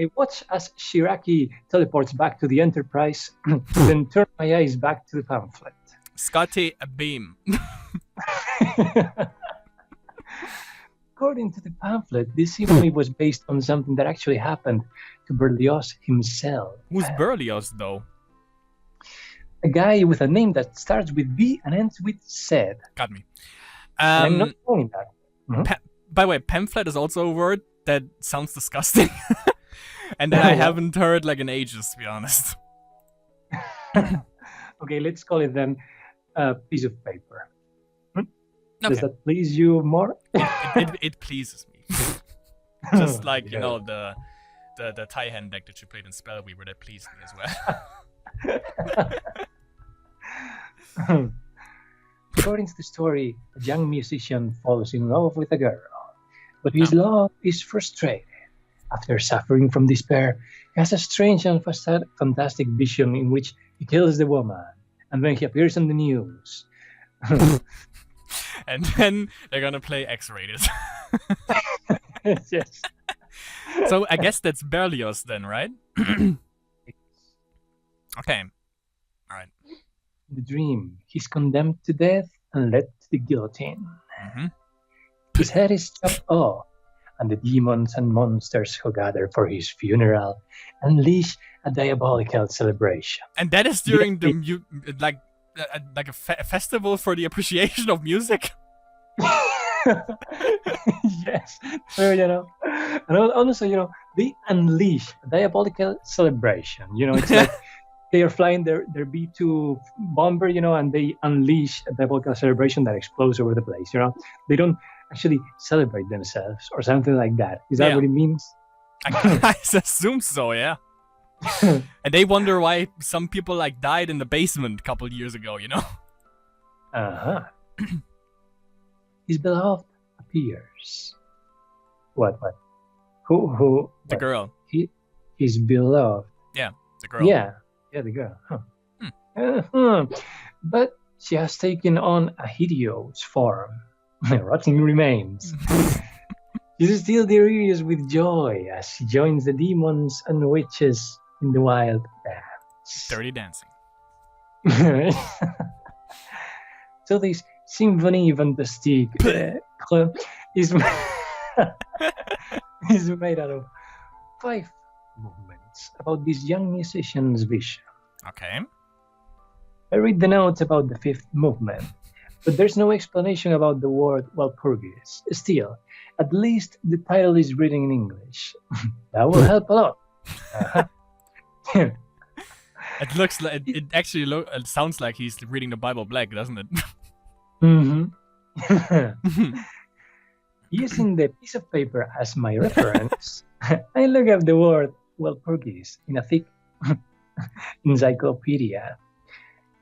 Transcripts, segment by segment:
I watch as Shiraki teleports back to the Enterprise, then turn my eyes back to the pamphlet. Scotty, a beam. According to the pamphlet, this symphony was based on something that actually happened to Berlioz himself. Who's Berlioz, though? A guy with a name that starts with B and ends with Z. Got me. I'm not knowing that. By the way, pamphlet is also a word that sounds disgusting. And that I haven't heard like in ages, to be honest. Okay, let's call it then a piece of paper. Does Okay. that please you more? It pleases me. Just like, you know, the Thai hand deck that you played in Spellweaver, that pleased me as well. According to the story, a young musician falls in love with a girl, but his love is frustrated. After suffering from despair, he has a strange and fantastic vision in which he kills the woman, and then he appears on the news. And then they're gonna play X-rated. Yes. So I guess that's Berlioz then, right? Okay. Alright. In the dream, he's condemned to death and led to the guillotine. Mm-hmm. His head is chopped off, and the demons and monsters who gather for his funeral unleash a diabolical celebration. And that is during the like a festival for the appreciation of music. Yes, so you know, and also you know they unleash a diabolical celebration. You know, it's like they are flying their B-2 bomber, you know, and they unleash a diabolical celebration that explodes over the place. You know, they don't actually celebrate themselves or something like that. Is that what it means? I assume so, yeah. And they wonder why some people like died in the basement a couple years ago, you know? Uh-huh. His beloved appears. What? Who? The girl. His beloved. Yeah, the girl. Yeah, the girl. Huh. But she has taken on a hideous form. Rotting remains. She's still delirious with joy as she joins the demons and witches in the wild dance. Dirty dancing. So this Symphonie Fantastique is made out of 5 movements about this young musician's vision. Okay. I read the notes about the 5th movement, but there's no explanation about the word Walpurgis. Still, at least the title is written in English. That will help a lot. It looks like it actually it sounds like he's reading the Bible black, doesn't it? Mm-hmm. Using the piece of paper as my reference, I look up the word Walpurgis in a thick encyclopedia.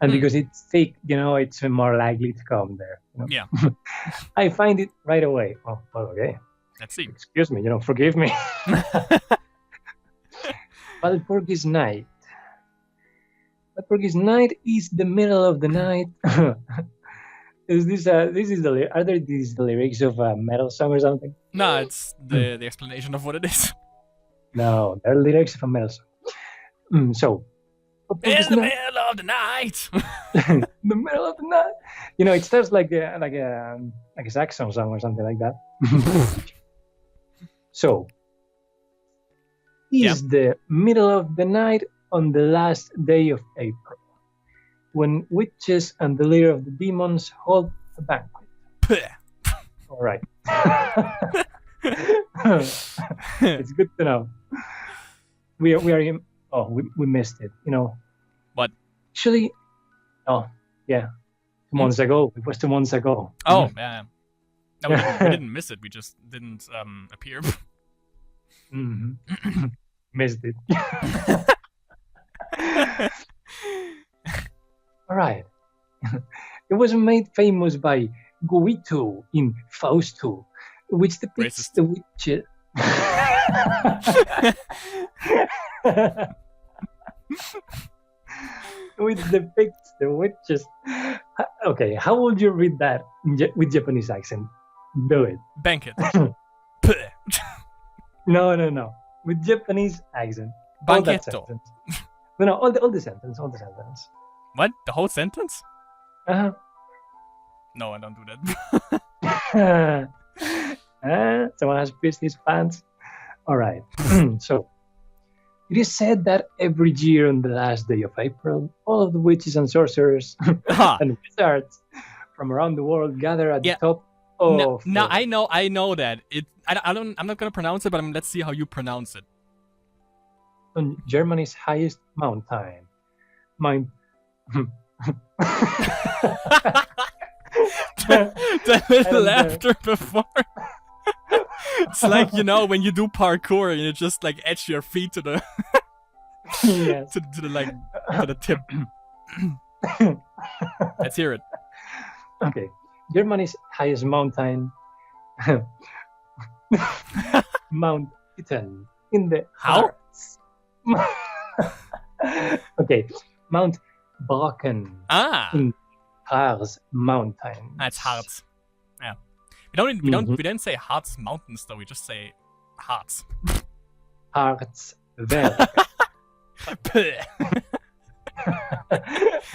And because it's thick, you know, it's more likely to come there. You know? Yeah. I find it right away. Oh, okay. Let's see. Excuse me, you know, forgive me. Walpurgis Night. Walpurgis Night is the middle of the night. Are there these the lyrics of a metal song or something? No, it's the explanation of what it is. No, they're lyrics of a metal song. So, in the middle of the night. The middle of the night. You know, it starts like a saxophone song or something like that. So, is the middle of the night on the last day of April, when witches and the leader of the demons hold a banquet. All right. It's good to know. We are in. Oh, we missed it. You know. What? Actually, 2 months ago. It was 2 months ago. Oh, yeah. No, we didn't miss it. We just didn't appear. Mm-hmm. Missed it. All right. It was made famous by Guido in Fausto, which depicts the witches. Which depicts the witches. Okay, how would you read that with Japanese accent? Do it. Banquet. No. with Japanese accent. All that Banketto. sentence. No, all the sentence, all the sentence. What? The whole sentence? Uh-huh. No, I don't do that. Someone has pissed his pants. All right. So, it is said that every year on the last day of April, all of the witches and sorcerers and wizards from around the world gather at Yeah. the top of. No, I know that. I'm not gonna pronounce it, but let's see how you pronounce it. On Germany's highest mountain. The little laughter before. It's like, when you do parkour and you just like edge your feet to the Yes. to the tip. Let's hear it. Okay. Germany's highest mountain, Mount Titan, in the How? Okay, Mount Brocken in Harz Mountain. That's Harz. Yeah. We don't say Harz Mountains though. We just say Harz. Harzberg.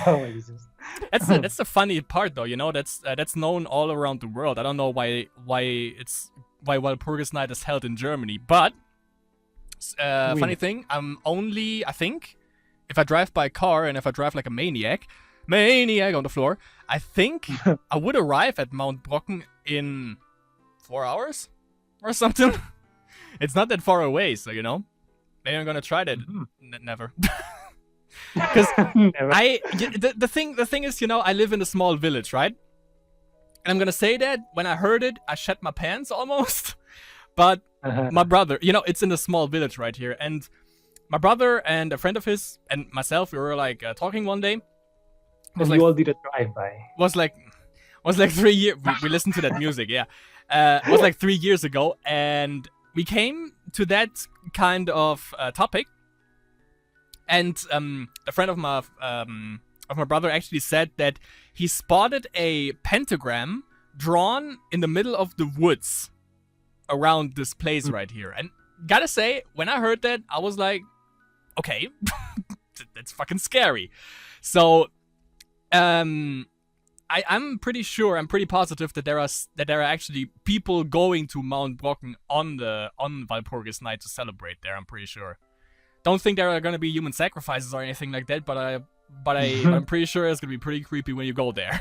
Oh Jesus. That's the funny part though. That's known all around the world. I don't know why Walpurgis Night is held in Germany, but funny thing, I think if I drive by car and if I drive like a maniac on the floor, I think I would arrive at Mount Brocken in 4 hours or something. It's not that far away, so maybe I'm gonna try that. Never. Because the thing is, I live in a small village, right? And I'm gonna say that when I heard it, I shat my pants almost. But my brother, it's in a small village right here, and my brother and a friend of his and myself, we were like talking one day. We all did a drive-by. Was like 3 years. We listened to that music, yeah. It was like 3 years ago, and we came to that kind of topic. And a friend of my brother actually said that he spotted a pentagram drawn in the middle of the woods around this place right here. And gotta say, when I heard that, I was like, okay, that's fucking scary. So I'm pretty positive that there are actually people going to Mount Brocken on Walpurgis Night to celebrate there. I'm pretty sure. Don't think there are gonna be human sacrifices or anything like that, but I'm pretty sure it's gonna be pretty creepy when you go there.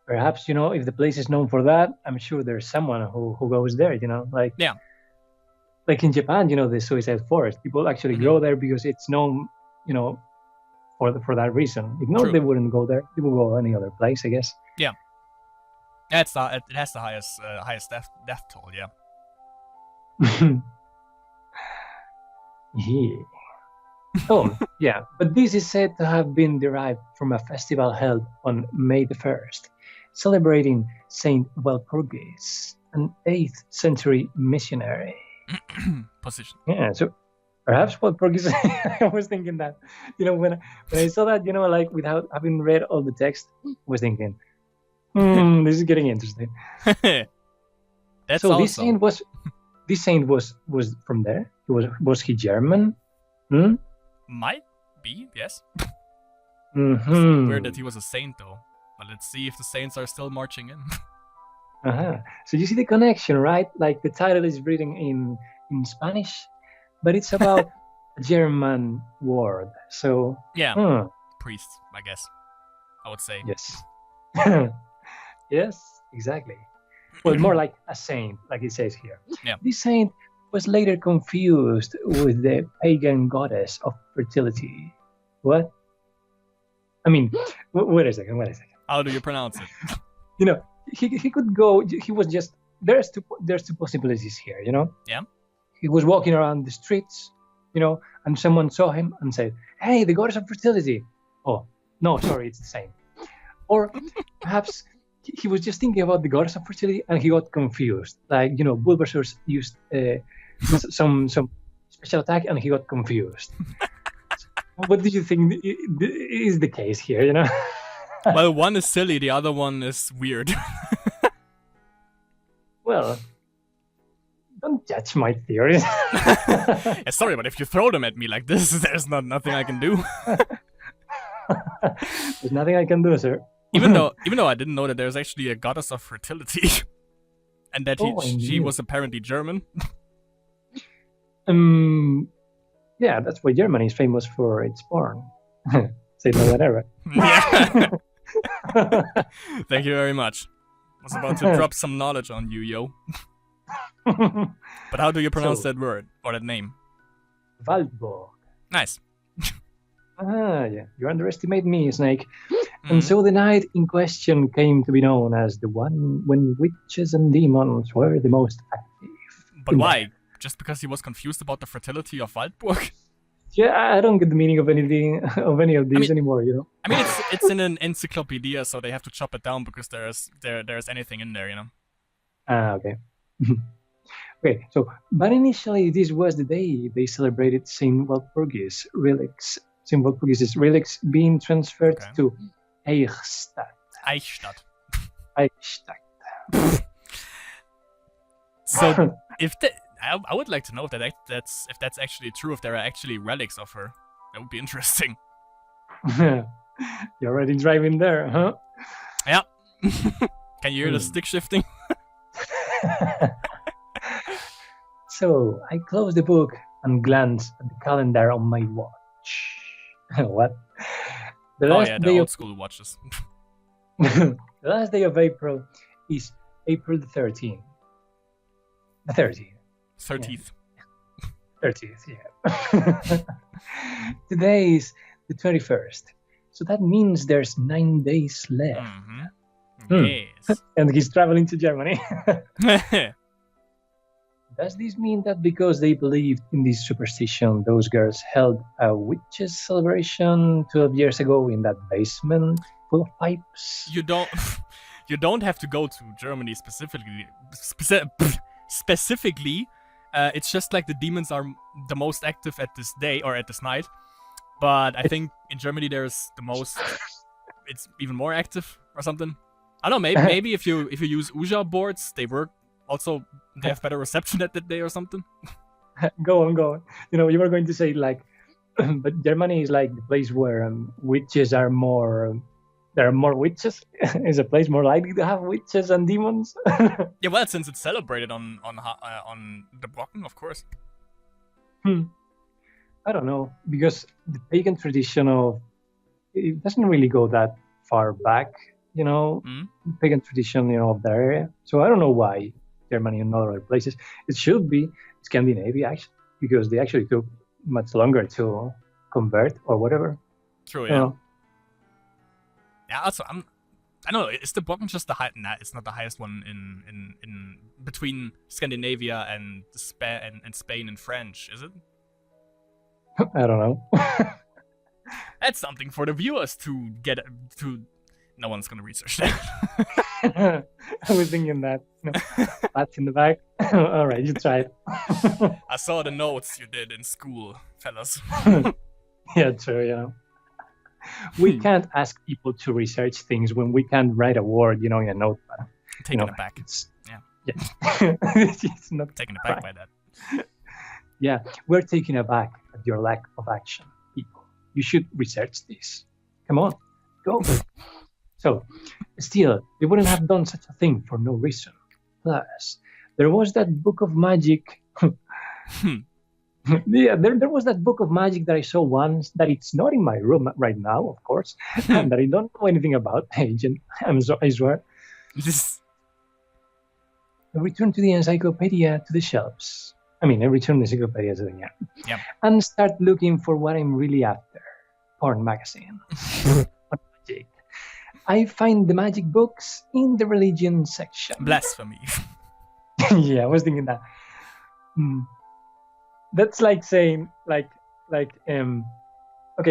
Perhaps, if the place is known for that, I'm sure there's someone who goes there, like... Yeah. Like in Japan, the suicide forest. People actually go there because it's known, for that reason. If not, True. They wouldn't go there. They would go any other place, I guess. Yeah. It has the highest death toll, yeah. Yeah. Oh, yeah. But this is said to have been derived from a festival held on May the 1st, celebrating Saint Walpurgis, an 8th century missionary. Position. Yeah, so perhaps Walpurgis. I was thinking that, when I saw that, like without having read all the text, I was thinking, this is getting interesting. That's so awesome. This saint was from there. Was he German? Might be, yes. Mm-hmm. Weird that he was a saint though. But let's see if the saints are still marching in. So you see the connection, right? Like the title is written in Spanish, but it's about a German word. So yeah, priest, I guess. I would say. Yes. Yes, exactly. Well, more like a saint, like it says here. Yeah. This saint was later confused with the pagan goddess of fertility. What? I mean, wait a second. How do you pronounce it? He could go. He was just there's two possibilities here. Yeah. He was walking around the streets, and someone saw him and said, "Hey, the goddess of fertility." Oh no, sorry, it's the same. Or perhaps he was just thinking about the goddess of fertility and he got confused. Like Bulbasaur used some special attack and he got confused. What do you think is the case here? Well, one is silly, the other one is weird. Well, Don't judge my theories. Yeah, sorry, but if you throw them at me like this, there's nothing I can do. There's nothing I can do, sir. even though I didn't know that there's actually a goddess of fertility, and that she was apparently German. Yeah, that's why Germany is famous for its porn. Say no whatever. Yeah. Thank you very much. I was about to drop some knowledge on you, yo. But how do you pronounce that word or that name? Waldburg. Nice. Yeah. You underestimate me, Snake. And so the night in question came to be known as the one when witches and demons were the most active. But why? Just because he was confused about the fertility of Waldburg? Yeah, I don't get the meaning of anything of any of these anymore, you know. I mean, it's in an encyclopedia, so they have to chop it down because there's anything in there, you know. Okay. Okay, so but initially this was the day they celebrated Saint Walpurgis relics. Saint Walpurgis relics being transferred to Eichstätt. Eichstätt. So I would like to know if that's actually true. If there are actually relics of her, that would be interesting. You're already driving there, huh? Yeah. Can you hear the stick shifting? So I closed the book and glanced at the calendar on my watch. What? The old school watches. The last day of April is April the 13th. The 13th. 30th. 30th, yeah. Today is the 21st. So that means there's 9 days left. Yes. And he's traveling to Germany. Does this mean that because they believed in this superstition, those girls held a witches' celebration 12 years ago in that basement full of pipes? You don't have to go to Germany specifically. It's just like the demons are the most active at this day or at this night. But I think in Germany there's the most. It's even more active or something. I don't know. Maybe if you use Ouija boards, they work. Also, they have better reception at that day or something. Go on. You know, you were going to say like, but Germany is like the place where witches are more. There are more witches. Is a place more likely to have witches and demons? Yeah, well, since it's celebrated on the Brocken, of course. I don't know, because the pagan tradition of it doesn't really go that far back, you know. The pagan tradition, you know, of the area. So I don't know why Germany and other places. It should be Scandinavia, actually, because they actually took much longer to convert or whatever. True, yeah. Yeah, also, I don't know, is the Brocken just the high? Nah, it's not the highest one in between Scandinavia and Spain and French, is it? I don't know. That's something for the viewers to get to. No one's gonna research that. I was thinking that. You know, that's in the back. All right, you tried. I saw the notes you did in school, fellas. Yeah, true. You know, we can't ask people to research things when we can't write a word, you know, in a notepad. Taking it back. Yeah. It's not taken aback by that. Yeah, we're taken aback at your lack of action, people. You should research this. Come on, go. So, still, they wouldn't have done such a thing for no reason. Plus, there was that book of magic. Yeah, there was that book of magic that I saw once, that it's not in my room right now, of course, and that I don't know anything about. Agent, I swear. I returned to the encyclopedia to the shelves. I returned the encyclopedia to the Yep. and start looking for what I'm really after. Porn magazine. Magic. I find the magic books in the religion section. Blasphemy. Yeah, I was thinking that. That's like saying, okay,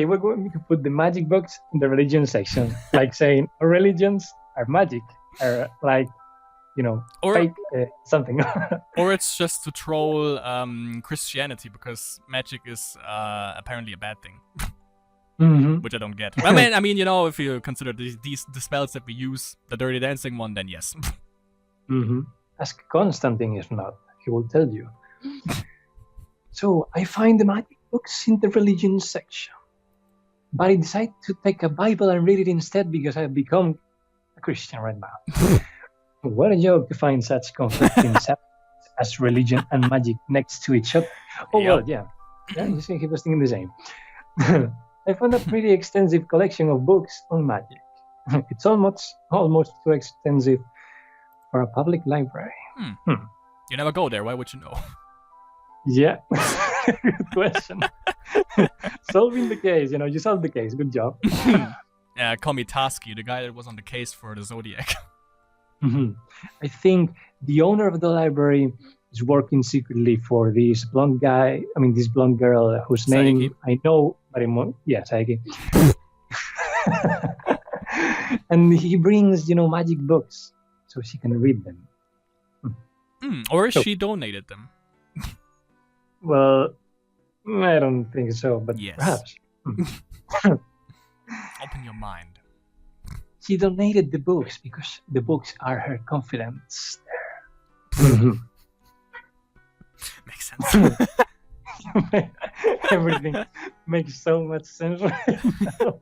we're going to put the magic books in the religion section. Like saying, our religions are magic, are like, you know, or, fake something. Or it's just to troll Christianity, because magic is apparently a bad thing. Which I don't get. I mean, you know, if you consider the spells that we use, the Dirty Dancing one, then yes. Ask Constantine if not. he will tell you. So I find the magic books in the religion section. But I decide to take a Bible and read it instead because I've become a Christian right now. What a joke to find such conflicting subjects as religion and magic next to each other. Oh, Yep. well, yeah. You see, he was thinking the same. I found a pretty extensive collection of books on magic. It's almost too extensive for a public library. You never go there. Why would you know? Yeah, good question. Solving the case, you solved the case. Good job. Yeah, call me Tasky, the guy that was on the case for the Zodiac. I think the owner of the library is working secretly for this blonde girl whose Saiki. name I know, but Saiki. And he brings, magic books so she can read them. Or she donated them. Well, I don't think so, but Yes. perhaps. Open your mind. She donated the books because the books are her confidence there. Makes sense. Everything makes so much sense right now.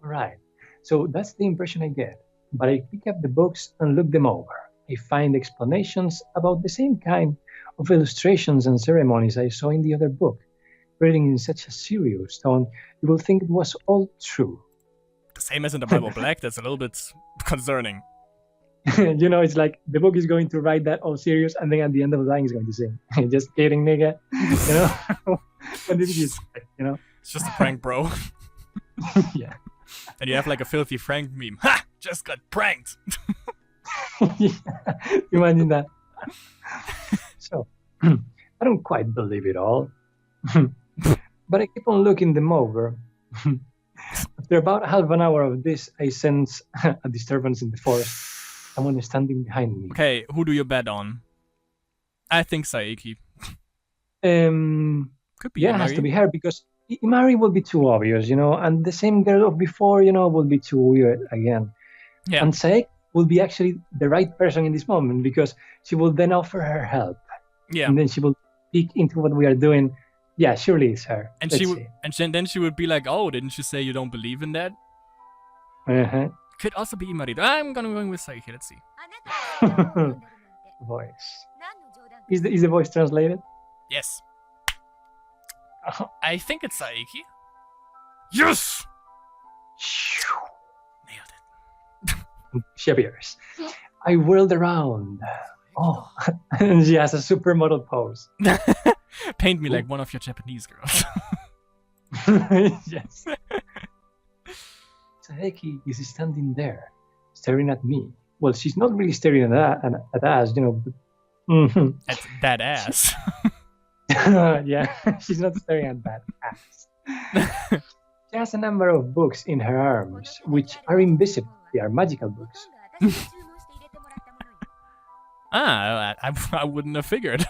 Right. So that's the impression I get. But I pick up the books and look them over. I find explanations about the same kind of illustrations and ceremonies I saw in the other book. Reading in such a serious tone, you will think it was all true. The same as in the Bible Black. That's a little bit concerning. It's like the book is going to write that all serious, and then at the end of the line, he's going to sing. Just kidding, nigga. What did you expect, It's just a prank, bro. Yeah. And you have like a filthy Frank meme. Ha! Just got pranked. Yeah. Imagine that. So, I don't quite believe it all. But I keep on looking them over. After about half an hour of this, I sense a disturbance in the forest. Someone is standing behind me. Okay, who do you bet on? I think Saiki. Could be Yeah, it has Imari. to be her because Imari will be too obvious, and the same girl of before, will be too weird again. Yeah. And Saek will be actually the right person in this moment because she will then offer her help. Yeah. And then she will peek into what we are doing. Yeah, surely it's her. And Let's she would, see. and then she would be like, "Oh, didn't you say you don't believe in that?" Uh-huh. Could also be Imari. I'm gonna go with Saiki. Let's see. Voice. Is the voice translated? Yes. I think it's Saiki. Yes. Nailed it. She appears. I whirled around. Oh, and she has a supermodel pose. Paint me like one of your Japanese girls. Yes. Saeki is standing there, staring at me. Well, she's not really staring at us, but... Mhm. At that ass. Yeah, she's not staring at that ass. She has a number of books in her arms, which are invisible. They are magical books. I wouldn't have figured.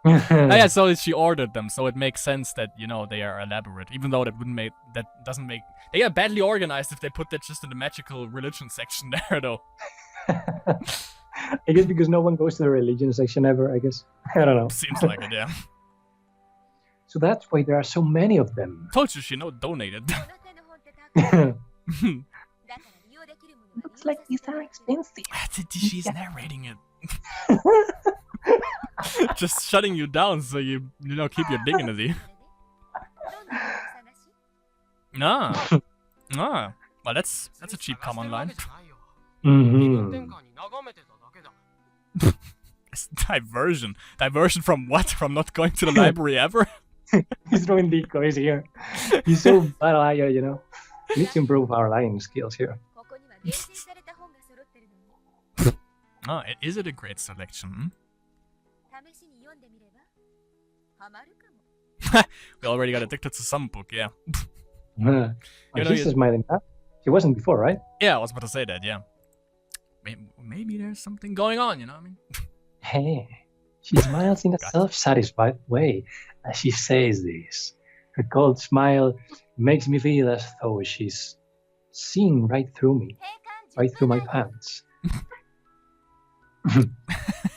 Yeah, so she ordered them, so it makes sense that they are elaborate. Even though that doesn't make. They are badly organized if they put that just in the magical religion section there, though. I guess because no one goes to the religion section ever. I guess I don't know. Seems like it, yeah. So that's why there are so many of them. Told you she donated. Looks like these are expensive. She's narrating it. Just shutting you down so you keep your dignity. Nah. Well, that's a cheap common line. Mm-hmm. It's diversion. Diversion from what? From not going to the library ever? He's throwing decoys here. He's so bad at liar, We need to improve our lying skills here. Is it a great selection? We already got addicted to some book, yeah. She's smiling. Huh? She wasn't before, right? Yeah, I was about to say that, yeah. Maybe there's something going on, you know what I mean? Hey, she smiles in a self-satisfied way as she says this. Her cold smile makes me feel as though she's seeing right through me, right through my pants. We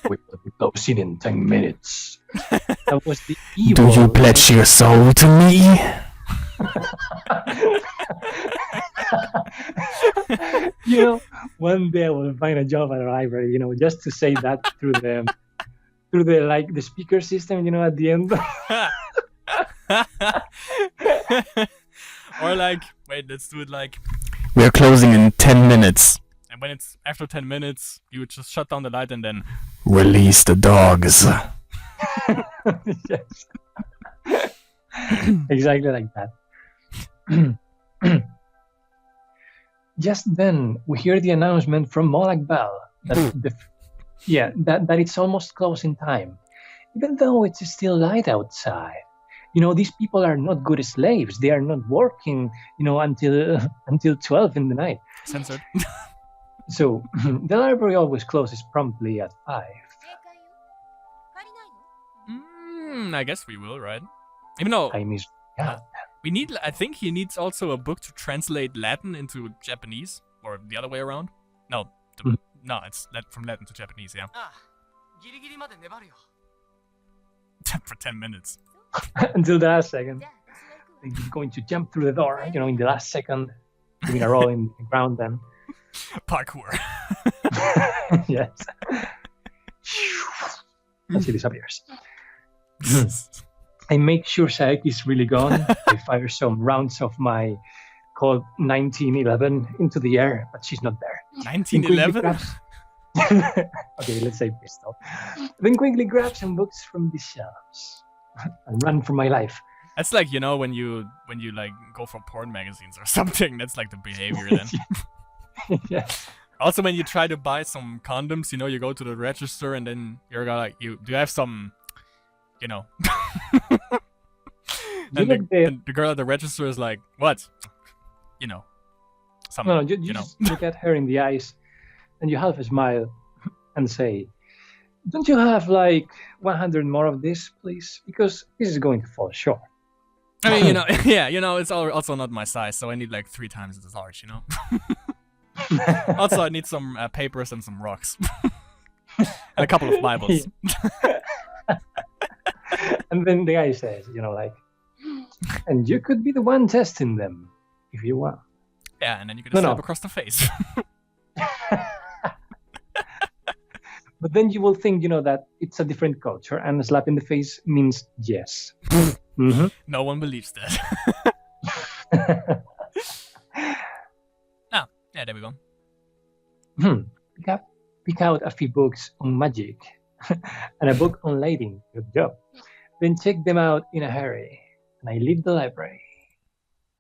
will be closing in 10 minutes. That was the Do evil. you pledge your soul to me? One day I will find a job at a library, just to say that through the speaker system, at the end. Or like, wait, let's do it like, We're closing in 10 minutes. and when it's after 10 minutes, you would just shut down the light and then Release the dogs. Yes. Exactly like that. Just then, we hear the announcement from Molag Bell that that it's almost closing time, even though it's still light outside. These people are not good slaves. They are not working, until 12 in the night. censored. So the library always closes promptly at 5. I guess we will, right? Even though Time is we need, I think he needs also a book to translate Latin into Japanese, or the other way around. No, no, it's from Latin to Japanese, yeah. For 10 minutes. until the last second. And he's going to jump through the door, in the last second, doing a roll in the ground then. Parkour. Yes. As he disappears. I make sure Saeki is really gone. I fire some rounds of my Colt 1911 into the air, but she's not there. 1911? Okay, let's say pistol. Then quickly grab some books from the shelves and run for my life. That's like, when you like go for porn magazines or something. That's like the behavior then. Yes. Also, when you try to buy some condoms, you go to the register and then you're like, do you have some, and the girl at the register is like, what? Some, No, you just look at her in the eyes and you half smile and say, don't you have like 100 more of this, please? Because this is going to fall short. I mean, it's also not my size, so I need like 3 times as large, Also, I need some papers and some rocks. And a couple of Bibles. And then the guy says, and you could be the one testing them if you want. Yeah, and then you can slap across the face. But then you will think, that it's a different culture and a slap in the face means yes. Mm-hmm. No one believes that. Yeah, there we go. Pick out a few books on magic and a book on lighting. Good job. Then check them out in a hurry. And I leave the library.